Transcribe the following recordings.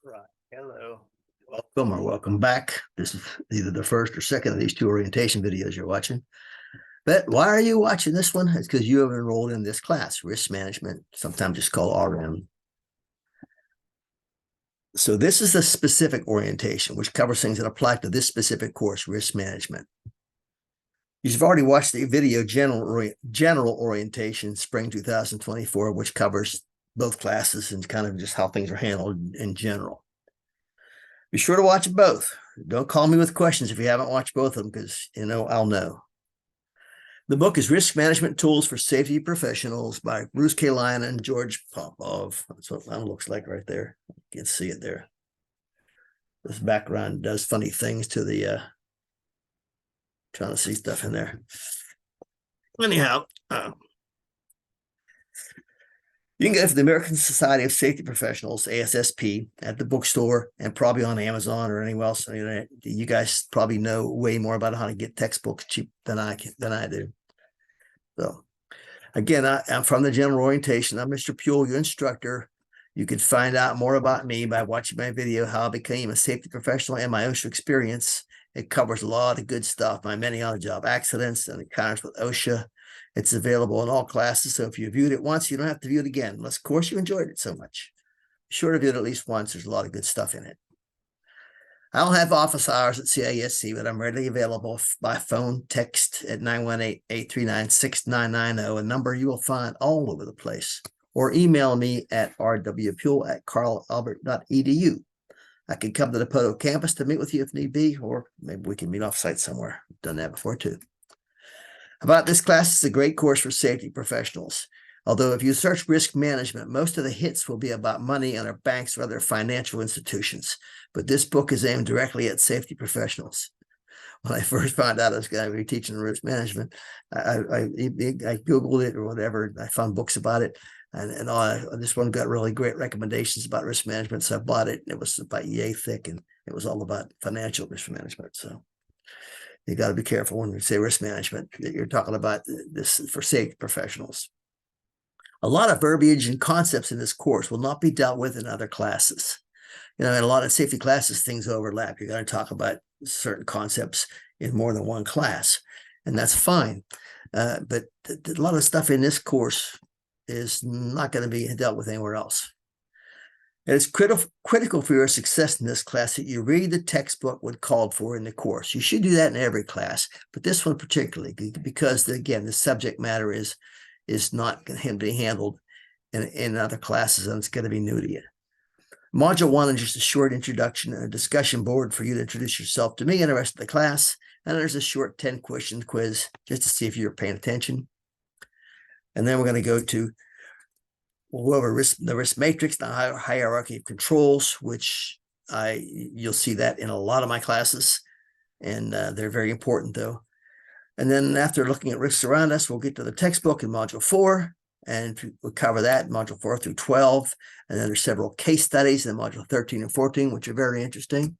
Right. Hello. Welcome or welcome back. This is either the first or second of these two orientation videos you're watching. But why are you watching this one? It's because you have enrolled in this class, risk management, sometimes just called RM. So this is a specific orientation, which covers things that apply to this specific course, risk management. You've already watched the video general orientation, spring 2024, which covers both classes and kind of just how things are handled in general. Be sure to watch both. Don't call me with questions if you haven't watched both of them, because I'll know. The book is Risk Management Tools for Safety Professionals by Bruce K. Lyon and George Popov. That's what that looks like right there. You can see it there. This background does funny things to the trying to see stuff in there. Anyhow, you can get it from the American Society of Safety Professionals, ASSP, at the bookstore and probably on Amazon or anywhere else. You guys probably know way more about how to get textbooks cheap than I do. So, again, I'm from the general orientation. I'm Mr. Puel, your instructor. You can find out more about me by watching my video, How I Became a Safety Professional and my OSHA experience. It covers a lot of good stuff, my many on-the-job accidents and encounters with OSHA. It's available in all classes, so if you viewed it once, you don't have to view it again, unless, of course, you enjoyed it so much. Be sure to view it at least once. There's a lot of good stuff in it. I don't have office hours at CISC, but I'm readily available by phone, text at 918-839-6990, a number you will find all over the place, or email me at rwpuel@carlalbert.edu. I can come to the Poto campus to meet with you if need be, or maybe we can meet off-site somewhere. I've done that before, too. About this class, it's a great course for safety professionals. Although if you search risk management, most of the hits will be about money and our banks or other financial institutions. But this book is aimed directly at safety professionals. When I first found out I was going to be teaching risk management, I Googled it or whatever. I found books about it. And this one got really great recommendations about risk management. So I bought it. It was about yay thick, and it was all about financial risk management. So you got to be careful when you say risk management that you're talking about this for safety professionals. A lot of verbiage and concepts in this course will not be dealt with in other classes. In a lot of safety classes, things overlap. You're going to talk about certain concepts in more than one class, and that's fine. But a lot of stuff in this course is not going to be dealt with anywhere else. It is critical for your success in this class that you read the textbook when called for in the course. You should do that in every class, but this one particularly, because, again, the subject matter is not going to be handled in other classes, and it's going to be new to you. Module 1 is just a short introduction and a discussion board for you to introduce yourself to me and the rest of the class. And there's a short 10-question quiz just to see if you're paying attention. And then we're going to go over the risk matrix, the hierarchy of controls, which you'll see that in a lot of my classes. And they're very important, though. And then after looking at risks around us, we'll get to the textbook in Module 4. And we'll cover that in Module 4 through 12. And then there's several case studies in Module 13 and 14, which are very interesting.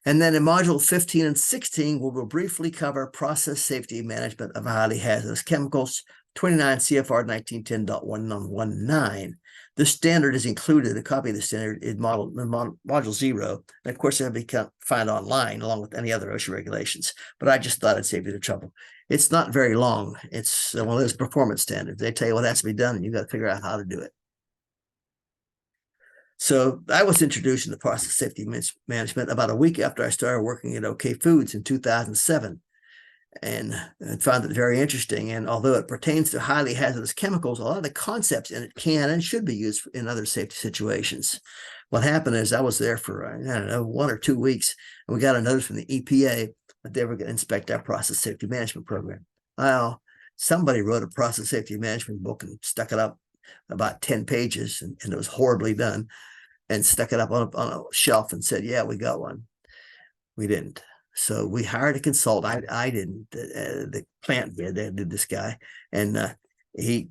And then in Module 15 and 16, we'll briefly cover process safety management of highly hazardous chemicals, 29 CFR 1910.119. This standard is included, a copy of the standard in Module 0. And of course, it can be found online along with any other OSHA regulations. But I just thought I'd save you the trouble. It's not very long. It's one of those performance standards. They tell you what has to be done, and you got to figure out how to do it. So I was introduced to process safety management about a week after I started working at OK Foods in 2007. And I found it very interesting. And although it pertains to highly hazardous chemicals, a lot of the concepts in it can and should be used in other safety situations. What happened is I was there for, 1 or 2 weeks, and we got a notice from the EPA that they were going to inspect our process safety management program. Well, somebody wrote a process safety management book and stuck it up about 10 pages, and it was horribly done, and stuck it up on a shelf and said, yeah, we got one. We didn't. So we hired a consultant. I didn't. The plant did. They did, this guy, and he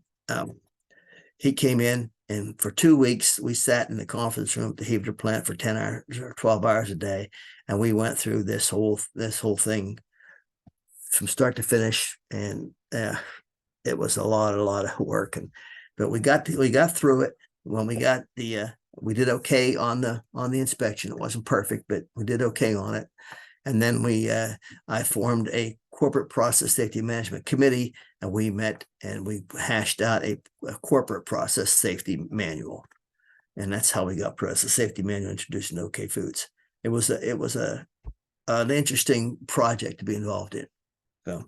came in, and for 2 weeks we sat in the conference room at the Hebner plant for 10 hours or 12 hours a day, and we went through this whole thing from start to finish, and it was a lot of work. But we got through it. When we got the We did okay on the inspection. It wasn't perfect, but we did okay on it. And then I formed a corporate process safety management committee, and we met and we hashed out a corporate process safety manual. And that's how we got process safety manual introduced in OK Foods. It was an interesting project to be involved in. So,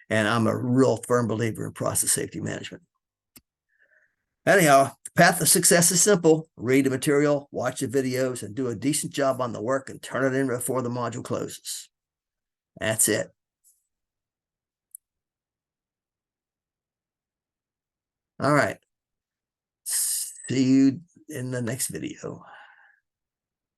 and I'm a real firm believer in process safety management. Anyhow, the path to success is simple. Read the material, watch the videos, and do a decent job on the work and turn it in before the module closes. That's it. All right. See you in the next video.